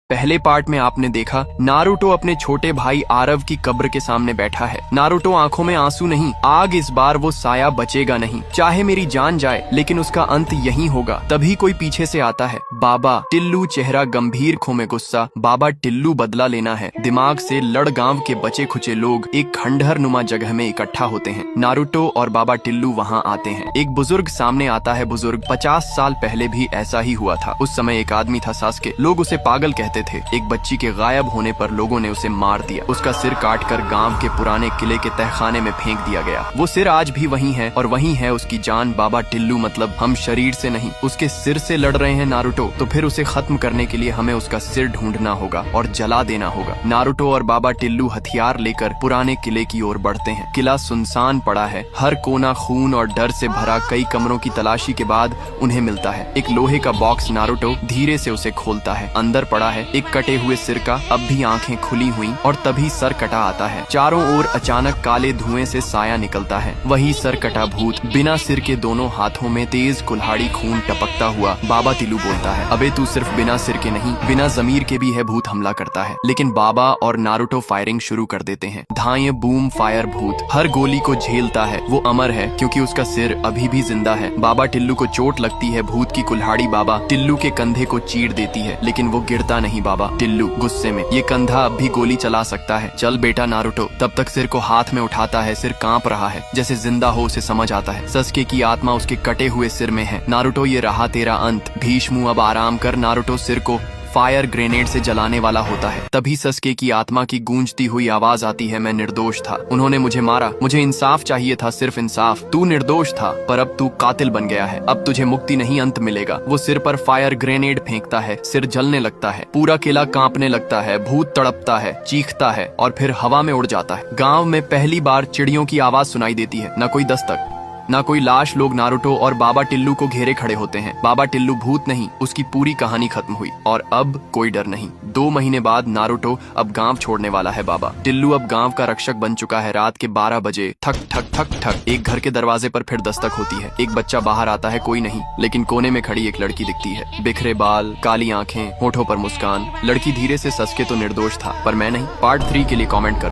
पहले पार्ट में आपने देखा नारुतो अपने छोटे भाई आरव की कब्र के सामने बैठा है। नारुतो आंखों में आंसू नहीं, आग, इस बार वो साया बचेगा नहीं, चाहे मेरी जान जाए लेकिन उसका अंत यहीं होगा। तभी कोई पीछे से आता है, बाबा टिल्लू, चेहरा गंभीर, खो में गुस्सा। बाबा टिल्लू, बदला लेना है। दिमाग से लड़ गांव के बचे खुचे लोग एक खंडहर नुमा जगह में इकट्ठा होते हैं। नारुतो और बाबा टिल्लू वहाँ आते हैं। एक बुजुर्ग सामने आता है। बुजुर्ग, 50 साल पहले भी ऐसा ही हुआ था। उस समय एक आदमी था सास्के, लोग उसे पागल कहते थे। एक बच्ची के गायब होने पर लोगों ने उसे मार दिया। उसका सिर काटकर गांव के पुराने किले के तहखाने में फेंक दिया गया। वो सिर आज भी वहीं है और वहीं है उसकी जान। बाबा टिल्लू, मतलब हम शरीर से नहीं उसके सिर से लड़ रहे हैं नारुतो, तो फिर उसे खत्म करने के लिए हमें उसका सिर ढूंढना होगा और जला देना होगा। नारुतो और बाबा टिल्लू हथियार लेकर पुराने किले की ओर बढ़ते हैं। किला सुनसान पड़ा है, हर कोना खून और डर से भरा। कई कमरों की तलाशी के बाद उन्हें मिलता है एक लोहे का बॉक्स। नारुतो धीरे से उसे खोलता है। अंदर पड़ा है एक कटे हुए सिर का, अब भी आंखें खुली हुई, और तभी सर कटा आता है। चारों ओर अचानक काले धुएं से साया निकलता है। वही सर कटा भूत, बिना सिर के, दोनों हाथों में तेज कुल्हाड़ी, खून टपकता हुआ। बाबा टिल्लू बोलता है, अबे तू सिर्फ बिना सिर के नहीं, बिना जमीर के भी है। भूत हमला करता है, लेकिन बाबा और नारुतो फायरिंग शुरू कर देते हैं। धाए, बूम, फायर। भूत हर गोली को झेलता है। वो अमर है क्योंकि उसका सिर अभी भी जिंदा है। बाबा टिल्लू को चोट लगती है। भूत की कुल्हाड़ी बाबा टिल्लू के कंधे को चीर देती है, लेकिन वो गिरता नहीं। बाबा टिल्लू गुस्से में, ये कंधा अब भी गोली चला सकता है, चल बेटा। नारुतो तब तक सिर को हाथ में उठाता है। सिर कांप रहा है, जैसे जिंदा हो। उसे समझ आता है सस्के की आत्मा उसके कटे हुए सिर में है। नारुतो, ये रहा तेरा अंत। भीष्मु, अब आराम कर। नारुतो सिर को फायर ग्रेनेड से जलाने वाला होता है। तभी सस्के की आत्मा की गूंजती हुई आवाज आती है, मैं निर्दोष था, उन्होंने मुझे मारा, मुझे इंसाफ चाहिए था, सिर्फ इंसाफ। तू निर्दोष था, पर अब तू कातिल बन गया है। अब तुझे मुक्ति नहीं, अंत मिलेगा। वो सिर पर फायर ग्रेनेड फेंकता है। सिर जलने लगता है, पूरा किला कांपने लगता है। भूत तड़पता है, चीखता है और फिर हवा में उड़ जाता है। गाँव में पहली बार चिड़ियों की आवाज सुनाई देती है। न कोई दस्तक, ना कोई लाश। लोग नारुतो और बाबा टिल्लू को घेरे खड़े होते हैं। बाबा टिल्लू भूत नहीं, उसकी पूरी कहानी खत्म हुई और अब कोई डर नहीं। 2 महीने बाद नारुतो अब गांव छोड़ने वाला है। बाबा टिल्लू अब गांव का रक्षक बन चुका है। रात के 12 बजे ठक ठक ठक ठक एक घर के दरवाजे पर फिर दस्तक होती है। एक बच्चा बाहर आता है, कोई नहीं, लेकिन कोने में खड़ी एक लड़की दिखती है। बिखरे बाल, काली आंखें, होठों पर मुस्कान। लड़की धीरे से, सस्के तो निर्दोष था पर मैं नहीं। पार्ट 3 के लिए कॉमेंट कर।